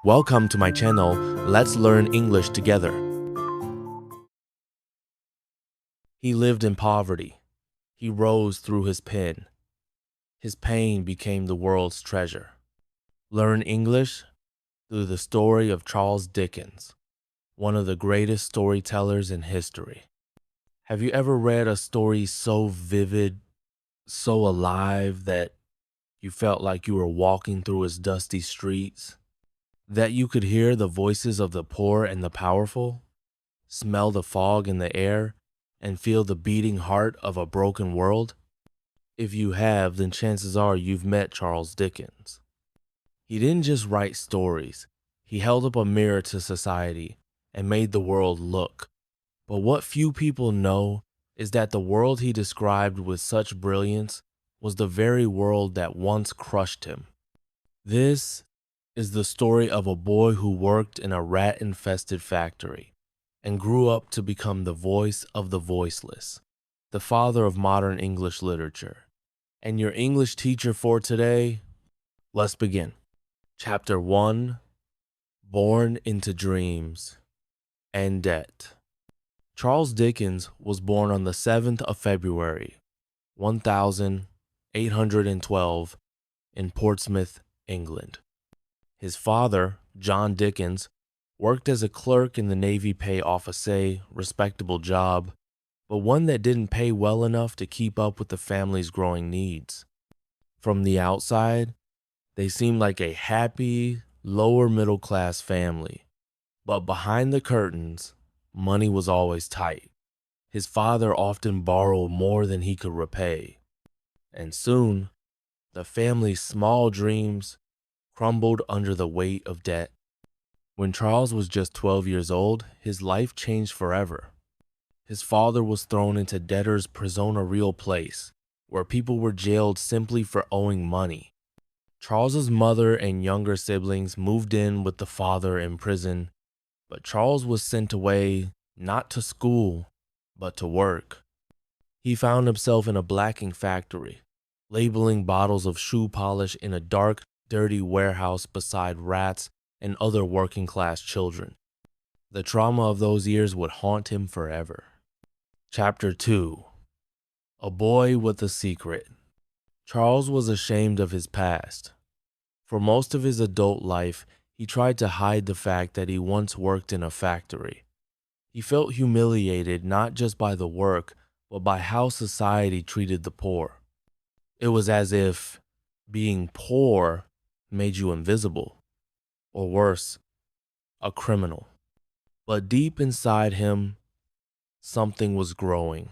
Welcome to my channel. Let's learn English together. He lived in poverty. He rose through his pen. His pain became the world's treasure. Learn English through the story of Charles Dickens, one of the greatest storytellers in history. Have you ever read a story so vivid, so alive that you felt like you were walking through its dusty streets? That you could hear the voices of the poor and the powerful, smell the fog in the air, and feel the beating heart of a broken world? If you have, then chances are you've met Charles Dickens. He didn't just write stories. He held up a mirror to society and made the world look. But what few people know is that the world he described with such brilliance was the very world that once crushed him. This is the story of a boy who worked in a rat-infested factory and grew up to become the voice of the voiceless, the father of modern English literature. And your English teacher for today? Let's begin. Chapter 1, Born into Dreams and Debt. Charles Dickens was born on the 7th of February, 1812, in Portsmouth, England. His father, John Dickens, worked as a clerk in the Navy pay office, respectable job, but one that didn't pay well enough to keep up with the family's growing needs. From the outside, they seemed like a happy, lower middle class family, but behind the curtains, money was always tight. His father often borrowed more than he could repay, and soon, the family's small dreams crumbled under the weight of debt. When Charles was just 12 years old, his life changed forever. His father was thrown into debtor's prisonerial place, where people were jailed simply for owing money. Charles's mother and younger siblings moved in with the father in prison, but Charles was sent away not to school, but to work. He found himself in a blacking factory, labeling bottles of shoe polish in a dark, dirty warehouse beside rats and other working-class children. The trauma of those years would haunt him forever. Chapter 2, A Boy with a Secret. Charles was ashamed of his past. For most of his adult life, he tried to hide the fact that he once worked in a factory. He felt humiliated not just by the work, but by how society treated the poor. It was as if being poor made you invisible, or worse, a criminal. But deep inside him, something was growing,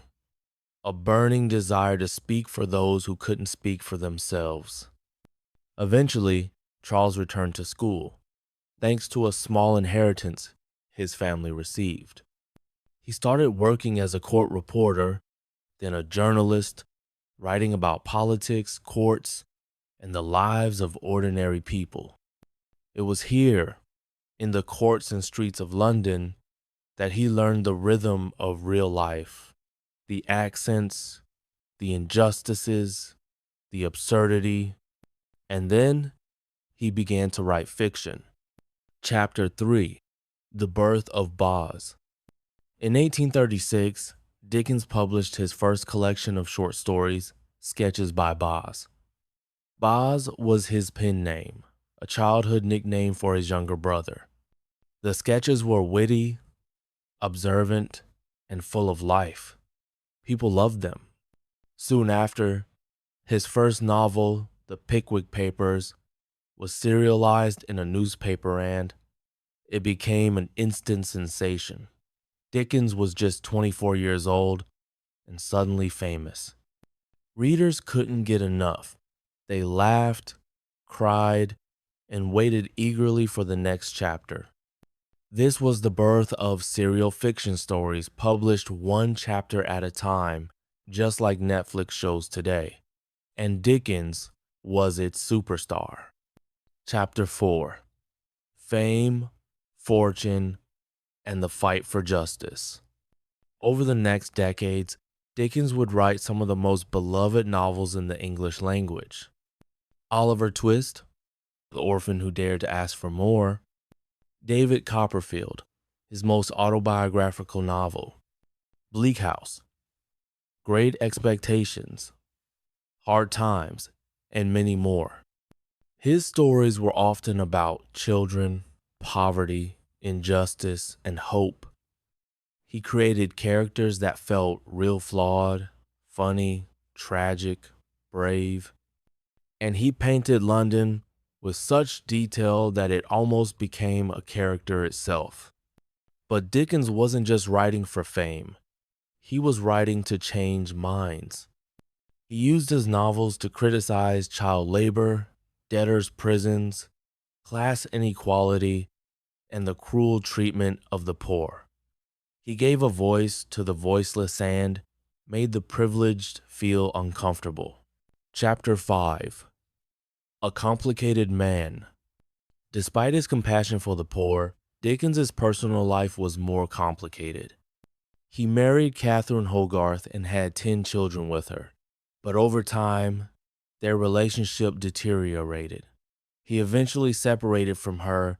a burning desire to speak for those who couldn't speak for themselves. Eventually, Charles returned to school, thanks to a small inheritance his family received. He started working as a court reporter, then a journalist, writing about politics, courts, and the lives of ordinary people. It was here, in the courts and streets of London, that he learned the rhythm of real life, the accents, the injustices, the absurdity, and then he began to write fiction. Chapter 3, The Birth of Boz. In 1836, Dickens published his first collection of short stories, Sketches by Boz. Boz was his pen name, a childhood nickname for his younger brother. The sketches were witty, observant, and full of life. People loved them. Soon after, his first novel, The Pickwick Papers, was serialized in a newspaper and it became an instant sensation. Dickens was just 24 years old and suddenly famous. Readers couldn't get enough. They laughed, cried, and waited eagerly for the next chapter. This was the birth of serial fiction stories published one chapter at a time, just like Netflix shows today. And Dickens was its superstar. Chapter 4, Fame, Fortune, and the Fight for Justice. Over the next decades, Dickens would write some of the most beloved novels in the English language. Oliver Twist, The Orphan Who Dared to Ask for More, David Copperfield, his most autobiographical novel. Bleak House, Great Expectations, Hard Times, and many more. His stories were often about children, poverty, injustice, and hope. He created characters that felt real flawed, funny, tragic, brave, and he painted London with such detail that it almost became a character itself. But Dickens wasn't just writing for fame. He was writing to change minds. He used his novels to criticize child labor, debtors' prisons, class inequality, and the cruel treatment of the poor. He gave a voice to the voiceless and made the privileged feel uncomfortable. Chapter 5. A Complicated Man. Despite his compassion for the poor, Dickens's personal life was more complicated. He married Catherine Hogarth and had 10 children with her, but over time, their relationship deteriorated. He eventually separated from her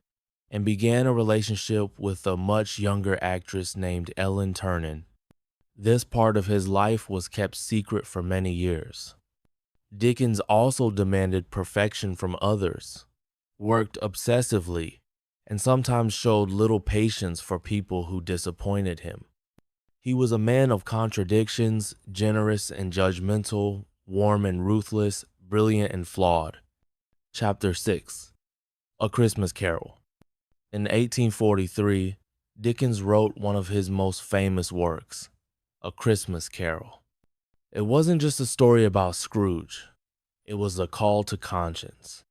and began a relationship with a much younger actress named Ellen Ternan. This part of his life was kept secret for many years. Dickens also demanded perfection from others, worked obsessively, and sometimes showed little patience for people who disappointed him. He was a man of contradictions, generous and judgmental, warm and ruthless, brilliant and flawed. Chapter 6. A Christmas Carol. In 1843, Dickens wrote one of his most famous works, A Christmas Carol. It wasn't just a story about Scrooge. It was a call to conscience.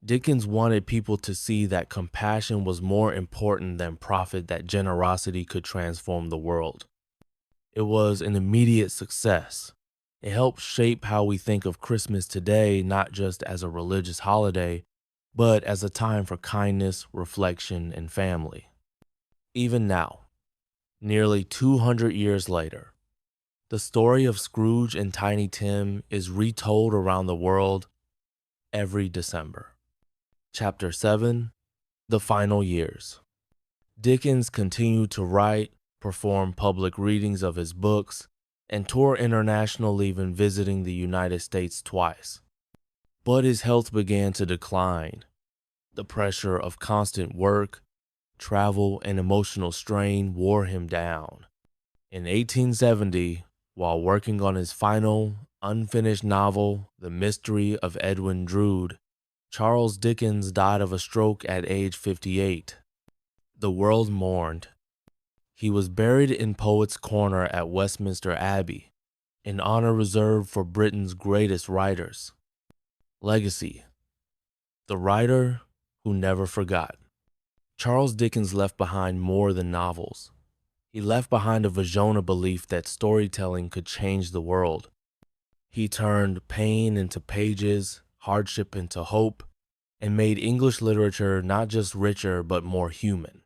Dickens wanted people to see that compassion was more important than profit, that generosity could transform the world. It was an immediate success. It helped shape how we think of Christmas today, not just as a religious holiday, but as a time for kindness, reflection, and family. Even now, nearly 200 years later, the story of Scrooge and Tiny Tim is retold around the world every December. Chapter 7. The Final Years. Dickens continued to write, perform public readings of his books, and tour internationally, even visiting the United States twice. But his health began to decline. The pressure of constant work, travel, and emotional strain wore him down. In 1870, while working on his final, unfinished novel, The Mystery of Edwin Drood, Charles Dickens died of a stroke at age 58. The world mourned. He was buried in Poets' Corner at Westminster Abbey, an honor reserved for Britain's greatest writers. Legacy. The writer who never forgot. Charles Dickens left behind more than novels. He left behind a Vajona belief that storytelling could change the world. He turned pain into pages, hardship into hope, and made English literature not just richer but more human.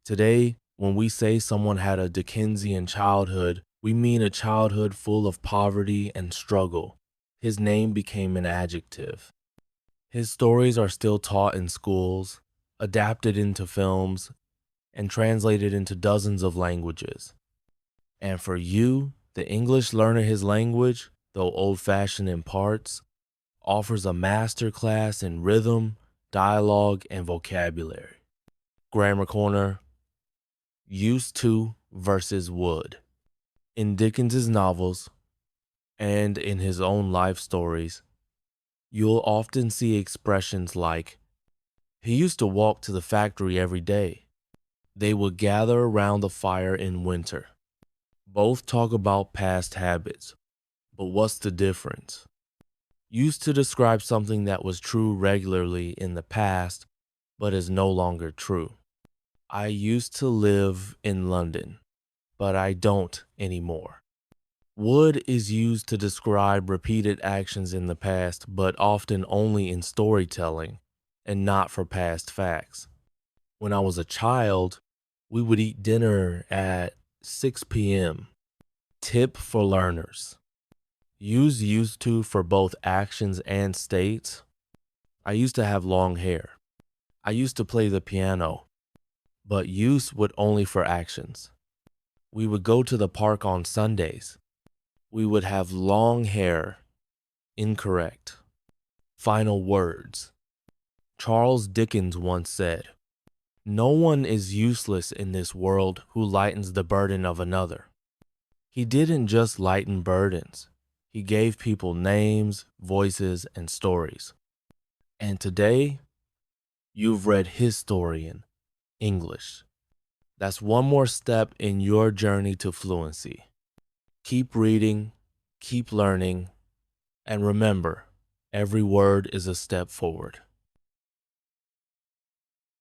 Today, when we say someone had a Dickensian childhood, we mean a childhood full of poverty and struggle. His name became an adjective. His stories are still taught in schools, adapted into films, and translated into dozens of languages. And for you, the English learner, his language, though old-fashioned in parts, offers a masterclass in rhythm, dialogue, and vocabulary. Grammar Corner. Used to versus would. In Dickens's novels, and in his own life stories, you'll often see expressions like, he used to walk to the factory every day. They would gather around the fire in winter. Both talk about past habits, but what's the difference? Used to describe something that was true regularly in the past, but is no longer true. I used to live in London, but I don't anymore. Would is used to describe repeated actions in the past, but often only in storytelling and not for past facts. When I was a child, we would eat dinner at 6 p.m. Tip for learners. Use used to for both actions and states. I used to have long hair. I used to play the piano. but use would only for actions. We would go to the park on Sundays. We would have long hair. Incorrect. Final words. Charles Dickens once said, "No one is useless in this world who lightens the burden of another." He didn't just lighten burdens. He gave people names, voices, and stories. And today, you've read his story in English. That's one more step in your journey to fluency. Keep reading, keep learning, and remember, every word is a step forward.